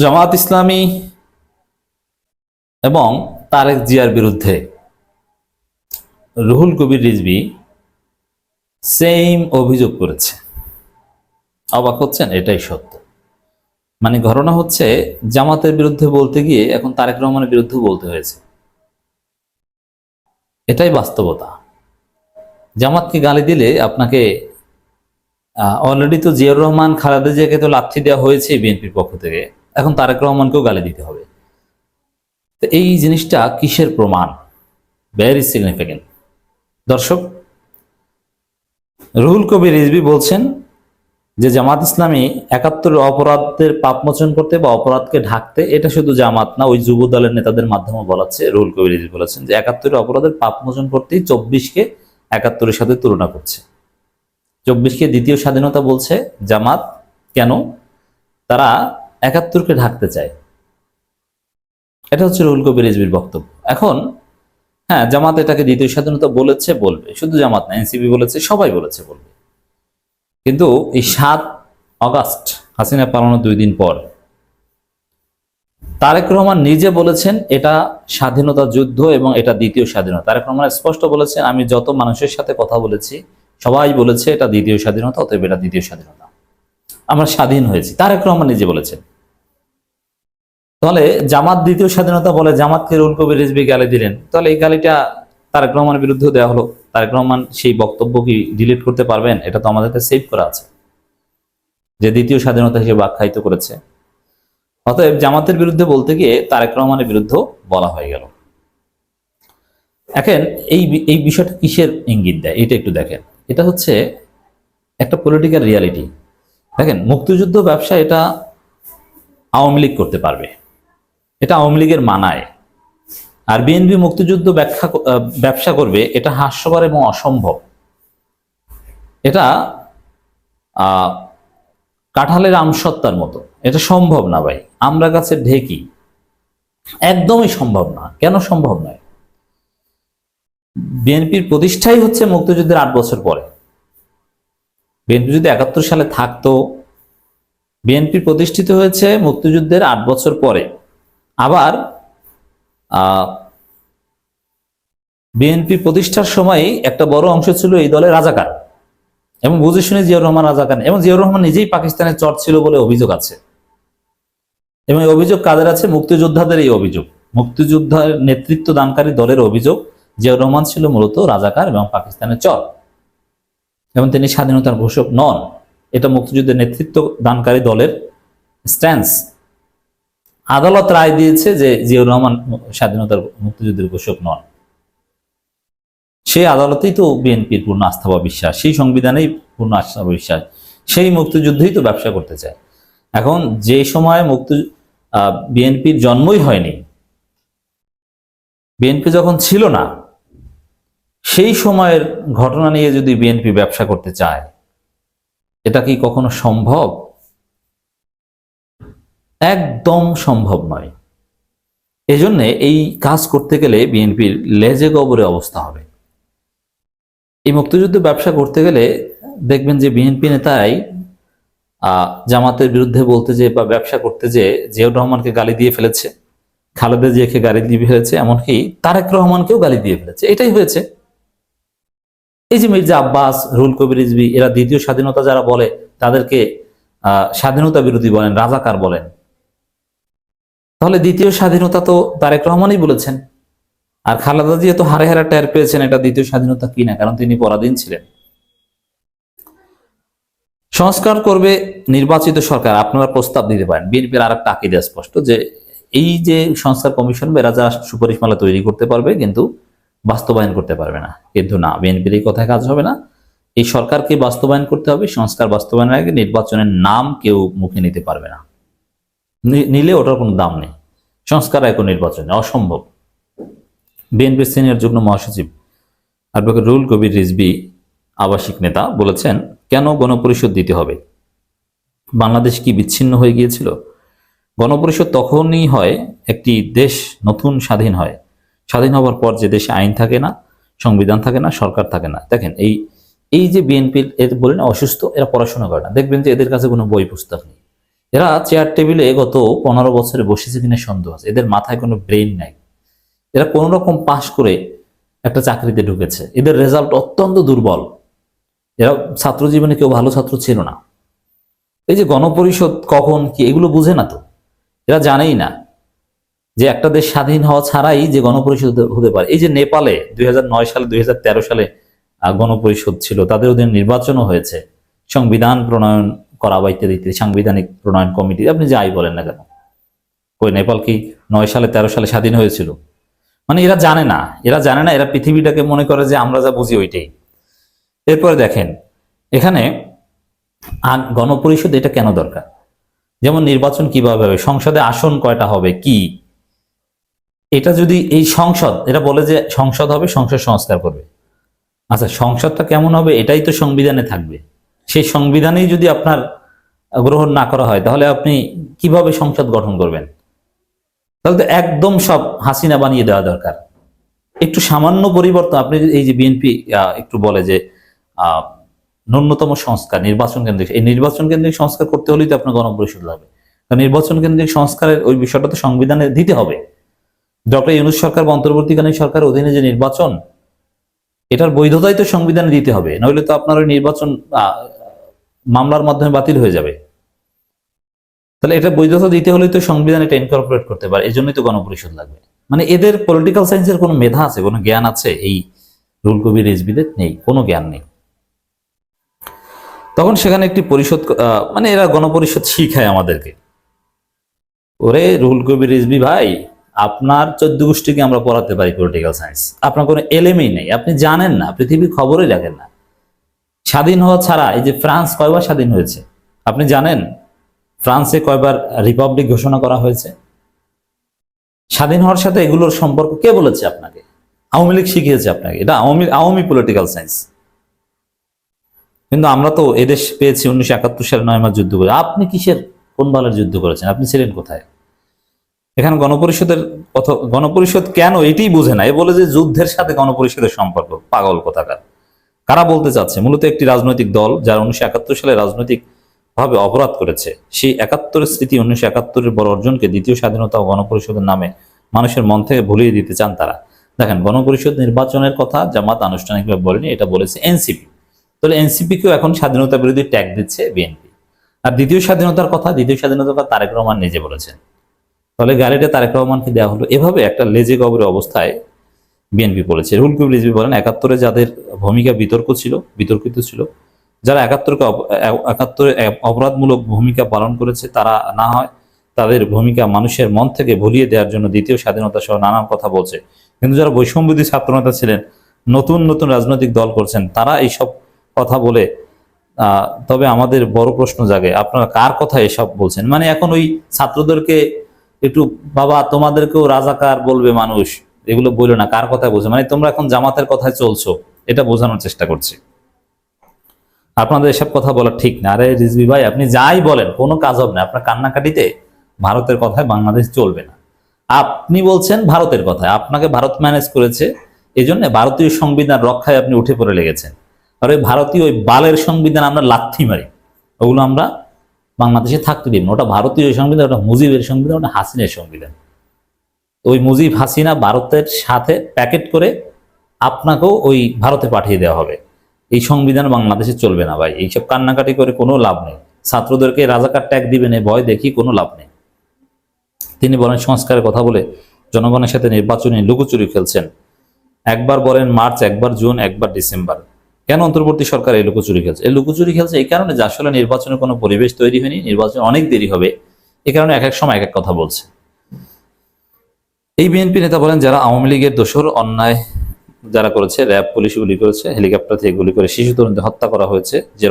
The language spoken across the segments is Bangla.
জামাত ইসলামী এবং তারেক জিয়ার বিরুদ্ধে রুহুল কবির রিজভী সেম অভিযোগ করেছে। অবাক হচ্ছেন? এটাই সত্য। মানে ঘটনা হচ্ছে, জামাতের বিরুদ্ধে বলতে গিয়ে এখন তারেক রহমানের বিরুদ্ধে বলতে হয়েছে। এটাই বাস্তবতা। জামাতকে গালি দিলে আপনাকে অলরেডি তো জিয়াউর রহমান, খালেদা জিয়াকে তো লাথি দেওয়া হয়েছে বিএনপির পক্ষ থেকে, এখন তারেক রহমানকেও গালি দিতে হবে। তো এই জিনিসটা কিসের প্রমাণ? Very significant. দর্শক, রুহুল কবির রিজভী বলছেন যে জামাত ইসলামী ৭১ অপরাধের পাপমোচন করতে বা অপরাধকে ঢাকতে, এটা শুধু জামাত না, ওই যুব দলের নেতাদের মাধ্যমে বলাচ্ছে। রুহুল কবির রিজভী বলেছেন যে ৭১ অপরাধের পাপমোচন করতেই ২৪কে ৭১-এর সাথে তুলনা করছে। ২৪কে দ্বিতীয় স্বাধীনতা বলছে জামাত। কেন? তারা ৭১কে ঢাকতে চায়। এটা হচ্ছে রুহুল কবির রিজভীর বক্তব্য। এখন হ্যাঁ, জামাত এটাকে দ্বিতীয় স্বাধীনতা বলেছে, বলবে। শুধু জামাত না, এনসিপি বলেছে, সবাই বলেছে, বলবে। কিন্তু এই ৭ অগাস্ট হাসিনা পালানোর ২ দিন পর তারেক রহমান নিজে বলেছেন এটা স্বাধীনতা যুদ্ধ এবং এটা দ্বিতীয় স্বাধীনতা। তারেক রহমান স্পষ্ট বলেছেন, আমি যত মানুষের সাথে কথা বলেছি সবাই বলেছে এটা দ্বিতীয় স্বাধীনতা, অতএব এটা দ্বিতীয় স্বাধীনতা, আমরা স্বাধীন হয়েছি। তারেক রহমান নিজে বলেছেন। তাহলে জামাত দ্বিতীয় স্বাধীনতা বলে, জামাতকে রুহুল কবির রিজভী গালি দিলেন, তাহলে এই গালিটা তারেক রহমানের বিরুদ্ধেও দেওয়া হলো। তারেক রহমান সেই বক্তব্য কি ডিলিট করতে পারবেন? এটা তো আমাদেরকে সেভ করা আছে যে দ্বিতীয় স্বাধীনতা হিসেবে আখ্যায়িত করেছে। অতএব জামাতের বিরুদ্ধে বলতে গিয়ে তারেক রহমানের বিরুদ্ধে বলা হয়ে গেল। এখন এই বিষয়টা কিসের ইঙ্গিত দেয় এটা একটু দেখেন। এটা হচ্ছে একটা পলিটিক্যাল রিয়ালিটি। দেখেন, মুক্তিযুদ্ধ ব্যবসা এটা আওয়ামী লীগ করতে পারবে, এটা আওয়ামী লীগের মানায়। আর বিএনপি মুক্তিযুদ্ধ ব্যবসা করবে, এটা হাস্যকর এবং অসম্ভব। এটা কাঁঠালের আমসত্তার মতো, এটা সম্ভব না ভাই। আমরা কাছে ঢেকি, একদমই সম্ভব না। কেন সম্ভব নয়? বিএনপির প্রতিষ্ঠাই হচ্ছে মুক্তিযুদ্ধের ৮ বছর পরে। বিএনপি যদি ৭১ সালে থাকতো, বিএনপি প্রতিষ্ঠিত হয়েছে মুক্তিযুদ্ধের ৮ বছর পরে। আবার বিএনপি প্রতিষ্ঠার সময় একটা বড় অংশ ছিল এই দলের রাজাকার, এবং বুঝে শুনে জিয়াউর রহমান রাজাকার, এবং জিয়াউর রহমান নিজেই পাকিস্তানের চর ছিল বলে অভিযোগ আছে। এবং এই অভিযোগ কাদের আছে? মুক্তিযোদ্ধাদের এই অভিযোগ, মুক্তিযুদ্ধের নেতৃত্ব দানকারী দলের অভিযোগ, জিয়াউর রহমান ছিল মূলত রাজাকার এবং পাকিস্তানের চর, এবং তিনি স্বাধীনতার ঘোষক নন। এটা মুক্তিযুদ্ধের নেতৃত্ব দানকারী দলের স্ট্যান্স। আদালত রায় দিয়েছে যে জিয়াউর রহমান স্বাধীনতার মুক্তিযুদ্ধের ঘোষক নন। সেই আদালতেই তো বিএনপির পূর্ণ আস্থা বা বিশ্বাস, সেই সংবিধানেই পূর্ণ আস্থা বা বিশ্বাস, সেই মুক্তিযুদ্ধেই তো ব্যবসা করতে চায়। এখন যে সময় বিএনপির জন্মই হয়নি, বিএনপি যখন ছিল না, সেই সময়ের ঘটনা নিয়ে যদি বিএনপি ব্যবসা করতে চায়, এটা কি কখনো সম্ভব? একদম সম্ভব নয়। এজন্য এই কাজ করতে গেলে বিএনপির লেজে গবরে অবস্থা হবে। এই মুক্তিযুদ্ধ ব্যবসা করতে গেলে দেখবেন যে বিএনপি নেতাই জামাতের বিরুদ্ধে বলতে যে বা ব্যবসা করতে যে জিয়াউর রহমানকে গালি দিয়ে ফেলেছে, খালেদা জিয়াকে গালি দিয়ে ফেলেছে, এমনকি তারেক রহমানকেও গালি দিয়ে ফেলেছে। এটাই হয়েছে। এই যে মির্জা আব্বাস, রুহুল কবির রিজভী, এরা দ্বিতীয় স্বাধীনতা যারা বলে তাদেরকে স্বাধীনতা বিরোধী বলেন, রাজাকার বলেন। তাহলে দ্বিতীয় স্বাধীনতা তো তারেক রহমানই বলেছেন। আর খালেদা জিয়া তো হারে হারে টের পেয়েছেন এটা দ্বিতীয় স্বাধীনতা কিনা, কারণ তিনি পরাধীন ছিলেন। সংস্কার করবে নির্বাচিত সরকার, আপনারা প্রস্তাব দিতে পারেন। বিএনপির আর একটা আকীদা স্পষ্ট যে এই যে সংস্কার কমিশন, এরা যা সুপারিশমালা তৈরি করতে পারবে কিন্তু বাস্তবায়ন করতে পারবে না। কিন্তু না, বিএনপির এই কথায় কাজ হবে না। এই সরকারকে বাস্তবায়ন করতে হবে। সংস্কার বাস্তবায়নের আগে নির্বাচনের নাম কেউ মুখে নিতে পারবে না, নিলে ওটার কোনো দাম নেই। সংস্কার এখন নির্বাচনে অসম্ভব। বিএনপির সিনিয়র যুগ্ম মহাসচিব অ্যাডভোকেট রুহুল কবির রিজভী, আবাসিক নেতা, বলেছেন, কেন গণপরিষদ দিতে হবে? বাংলাদেশ কি বিচ্ছিন্ন হয়ে গিয়েছিল? গণপরিষদ তখনই হয় একটি দেশ নতুন স্বাধীন হয়। স্বাধীন হওয়ার পর যে দেশে আইন থাকে না, সংবিধান থাকে না, সরকার থাকে না। দেখেন, এই যে বিএনপির বলে না অসুস্থ, এরা পড়াশোনা করে না। দেখবেন যে এদের কাছে কোনো বই পুস্তক নেই। এরা চেয়ার টেবিলে গত 15 বছরে বসেছে কিনা সন্দেহ আছে। এদের মাথায় কোনো ব্রেন নাই। এরা কোনো রকম পাশ করে একটা চাকরিতে ঢুকেছে। এদের রেজাল্ট অত্যন্ত দুর্বল। এরা ছাত্র জীবনে কেউ ভালো ছাত্র ছিল না। এই যে গণপরিষদ কখন কি এগুলো বুঝে না তো, এরা জানেই না যে একটা দেশ স্বাধীন হওয়া ছাড়াই যে গণপরিষদ হতে পারে। এই যে নেপালে 2009 সালে 2013 সালে গণপরিষদ ছিল, তাদের অধীনে নির্বাচনও হয়েছে, সংবিধান প্রণয়ন করা বা ইত্যাদি ইত্যাদি, সাংবিধানিক প্রণয়ন কমিটি, আপনি যাই বলেন না কেন। ওই নেপাল কি 9 সালে 13 সালে স্বাধীন হয়েছিল? মানে এরা জানে না, এরা পৃথিবীটাকে মনে করে যে আমরা যা বুঝি ওইটাই। এরপরে দেখেন এখানে গণপরিষদ এটা কেন দরকার? যেমন নির্বাচন কিভাবে হবে, সংসদে আসন কয়টা হবে, কি এটা যদি এই সংসদ, এটা বলে যে সংসদ হবে, সংসদ সংস্কার করবে। আচ্ছা, সংসদটা কেমন হবে এটাই তো সংবিধানে থাকবে। সেই সংবিধানেই যদি আপনার গ্রহণ না করা হয়, তাহলে আপনি কিভাবে সংসদ গঠন করবেন? তাহলে তো একদম সব হাসিনা বানিয়ে দেওয়া দরকার। একটু সামান্য পরিবর্তন, আপনি এই যে বিএনপি একটু বলে যে ন্যূনতম সংস্কার নির্বাচন কেন্দ্রিক, এই নির্বাচন কেন্দ্রিক সংস্কার করতে হলেই তো আপনার গণপরিষদ লাগবে। কারণ নির্বাচন কেন্দ্রিক সংস্কারের ওই বিষয়টা তো সংবিধানে দিতে হবে। ডক্টর ইউনূস সরকার বা অন্তর্বর্তীকালীন সরকার অধীনে যে নির্বাচন, এটার বৈধতাই তো সংবিধানে দিতে হবে, নইলে তো আপনার ওই নির্বাচন মামলার মাধ্যমে বাতিল হয়ে যাবে। তাহলে এটা বৈধতা দিতে হলে তো সংবিধান এটা ইনকর্পোরেট করতে পারে, এই জন্যই তো গণপরিষদ লাগবে। মানে এদের পলিটিক্যাল সায়েন্সের কোনো মেধা আছে, কোনো জ্ঞান আছে? এই রুহুল কবির রিজভীদের নেই, কোনো জ্ঞান নেই। তখন সেখানে একটি পরিষদ, মানে এরা গণপরিষদ শিখায় আমাদেরকে। ওরে রুহুল কবির রিজভী ভাই, আপনার 14 গোষ্ঠীকে আমরা পড়াতে পারি পলিটিক্যাল সায়েন্স, আপনার কোনো এলেমেই নেই, আপনি জানেন না, পৃথিবীর খবরই রাখেন না। স্বাধীন হওয়া ছাড়া এই যে ফ্রান্স কয়বার স্বাধীন হয়েছে আপনি জানেন? ফ্রান্সে কয়বার রিপাবলিক ঘোষণা করা হয়েছে? স্বাধীন হওয়ার সাথে এগুলোর সম্পর্ক কে বলেছে আপনাকে? আওয়ামী লীগ শিখিয়েছে আপনাকে, এটা আওয়ামী পলিটিক্যাল সায়েন্স। কিন্তু আমরা তো এদেশ পেয়েছি 1971 সালে 9 মাস যুদ্ধ করে। আপনি কিসের কোন দলের যুদ্ধ করেছেন? আপনি ছিলেন কোথায়? এখানে গণপরিষদের কথা, গণপরিষদ কেন এটাই বোঝে না। এ বলে যে যুদ্ধের সাথে গণপরিষদের সম্পর্ক, পাগল কোথাকার। কারা বলতে চাচ্ছে? মূলত একটি রাজনৈতিক দল যারা 1971 সালে রাজনৈতিক ভাবে অপরাধ করেছে, সেই 71-এর স্মৃতি, 1971-এর বড় অর্জনকে দ্বিতীয় স্বাধীনতা ও গণপরিষদের নামে মানুষের মন থেকে ভুলিয়ে দিতে চান তারা। দেখেন, গণপরিষদ নির্বাচনের কথা জামাত আনুষ্ঠানিকভাবে বলেনি, এটা বলেছে এনসিপি। তাহলে এনসিপিকেও এখন স্বাধীনতা বিরোধী ট্যাগ দিচ্ছে বিএনপি। আর দ্বিতীয় স্বাধীনতার কথা তারেক রহমান নিজে বলেছেন। তাহলে গালিটা তারেক রহমানকে দেওয়া হলো। এভাবে একটা লেজে গবরে অবস্থায় বিএনপি বলেছে। রুহুল কবির রিজভী বলেন, 71-এ যাদের ভূমিকা বিতর্কিত ছিল, যারা 71-এ অপরাধমূলক ভূমিকা পালন করেছে, তারা না হয় তাদের ভূমিকা মানুষের মন থেকে ভুলিয়ে দেওয়ার জন্য দ্বিতীয় স্বাধীনতা সহ নানান কথা বলছে। কিন্তু যারা বৈষম্যবিরোধী ছাত্রনেতা ছিলেন, নতুন নতুন রাজনৈতিক দল করছেন, তারা এইসব কথা বলে। তবে আমাদের বড় প্রশ্ন জাগে, আপনারা কার কথা এসব বলছেন? মানে এখন ওই ছাত্রদেরকে একটু, বাবা তোমাদেরকেও রাজাকার বলবে মানুষ, এগুলো বললো না, কার কথা বলছে? মানে তোমরা এখন জামাতের কথায় চলছো, এটা বোঝানোর চেষ্টা করছি। আপনাদের এসব কথা বলা ঠিক না। আরে রিজভী ভাই, আপনি যাই বলেন কোনো কাজ হবে না। আপনার কান্নাকাটিতে ভারতের কথায় বাংলাদেশ চলবে না। আপনি বলছেন ভারতের কথায়, আপনাকে ভারত ম্যানেজ করেছে, এই জন্য ভারতীয় সংবিধান রক্ষায় আপনি উঠে পড়ে লেগেছেন। আর ওই ভারতীয় ওই বালের সংবিধান আমরা লাথি মারি, ওগুলো আমরা বাংলাদেশে থাকতে দিব না। ওটা ভারতীয় সংবিধান, ওটা মুজিবের সংবিধান, ওটা হাসিনের সংবিধান। ওই মুজিব হাসিনা ভারতের সাথে প্যাকেট করে আপনাকেও ওই ভারতে পাঠিয়ে দেওয়া হবে। এই সংবিধান বাংলাদেশে চলবে না ভাই। এইসব কান্নাকাটি করে কোনো লাভ নেই। ছাত্রদেরকে রাজাকার ট্যাগ দিবেন, ভয় দেখি কোনো লাভ নেই। তিনি বলেন, সংস্কারের কথা বলে জনগণের সাথে নির্বাচনী লুকোচুরি খেলছেন। একবার বলেন মার্চ, একবার জুন, একবার ডিসেম্বর। কেন অন্তর্বর্তী সরকার এই লুকোচুরি খেলছে? এই লুকোচুরি খেলছে এই কারণে যে আসলে নির্বাচনের কোনো পরিবেশ তৈরি হয়নি, নির্বাচন অনেক দেরি হবে, এই কারণে এক এক সময় এক এক কথা বলছে। এই বিএনপি নেতা বলেন, যারা আওয়ামী লীগের দোসর, অন্যায় যারা করেছে, র্যাব পুলিশ গুলি করেছে, হেলিকপ্টার থেকে গুলি করে শিশু তরুণদের হত্যা করা হয়েছে, যে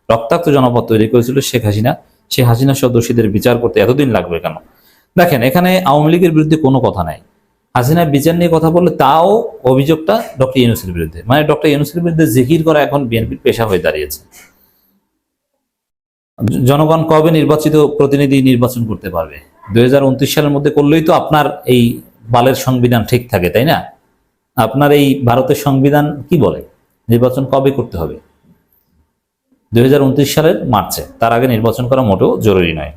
রক্তাক্ত জনপদ তৈরি করেছিল শেখ হাসিনা, সেই হাসিনা সহ দোষীদের বিচার করতে এতদিন লাগবে কেন? দেখেন, এখানে আওয়ামী লীগের বিরুদ্ধে কোনো কথা নাই। হাসিনার বিচার নিয়ে কথা বললে তাও অভিযোগটা ডক্টর ইউনূসের বিরুদ্ধে। মানে ডক্টর ইউনূসের বিরুদ্ধে জিকির করা এখন বিএনপির পেশা হয়ে দাঁড়িয়েছে। জনগণ কবে নির্বাচিত প্রতিনিধি নির্বাচন করতে পারবে? 2029 সালের মধ্যে করলেই তো আপনার এই বালের সংবিধান ঠিক থাকে, তাই না? আপনার এই ভারতের সংবিধান কি বলে নির্বাচন কবে করতে হবে? 2029 সালের মার্চে, তার আগে নির্বাচন করা মোটেও জরুরি নয়।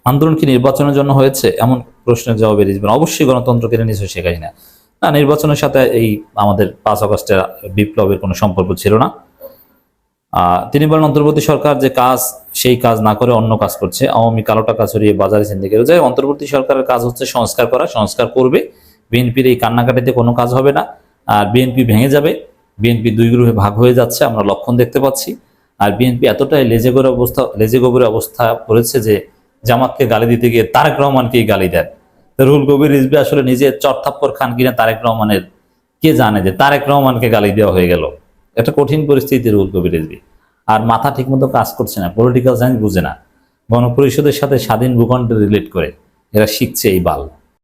আন্দোলন কি নির্বাচনের জন্য হয়েছে, এমন প্রশ্নের জবাবে রিজভীর অবশ্যই গণতন্ত্র কেড়ে নিয়েছে শেখ হাসিনা। না, নির্বাচনের সাথে এই আমাদের 5 আগস্টের বিপ্লবের কোনো সম্পর্ক ছিল না। তিনি বলেন অন্তর্বর্তী সরকার যে কাজ সেই কাজ না করে অন্য কাজ করছে, আওয়ামী কালো টাকা ছড়িয়ে বাজারে সিন্ডিকেট যায়। অন্তর্বর্তী সরকারের কাজ হচ্ছে সংস্কার করা, সংস্কার করবে। বিএনপির এই কান্নাকাটিতে কোনো কাজ হবে না। আর বিএনপি ভেঙে যাবে, বিএনপি 2 গ্রুপে ভাগ হয়ে যাচ্ছে, আমরা লক্ষণ দেখতে পাচ্ছি। আর বিএনপি এতটাই লেজে গোবরে অবস্থা করেছে যে জামাতকে গালি দিতে গিয়ে তারেক রহমানকেই গালি দেন। রুহুল কবির রিজভী আসলে নিজে চরথাপ্পর খান কিনা তারেক রহমানের, কে জানে যে তারেক রহমানকে গালি দেওয়া হয়ে গেল। একটা কঠিন পরিস্থিতি রুহুল কবির রিজভী। আর মাথা ঠিকমতো কাজ করছে না, পলিটিক্যাল সায়েন্স বুঝে না, গণপরিষদের সাথে স্বাধীন ভূখণ্ডে রিলেট করে এরা শিখছে এই বাল।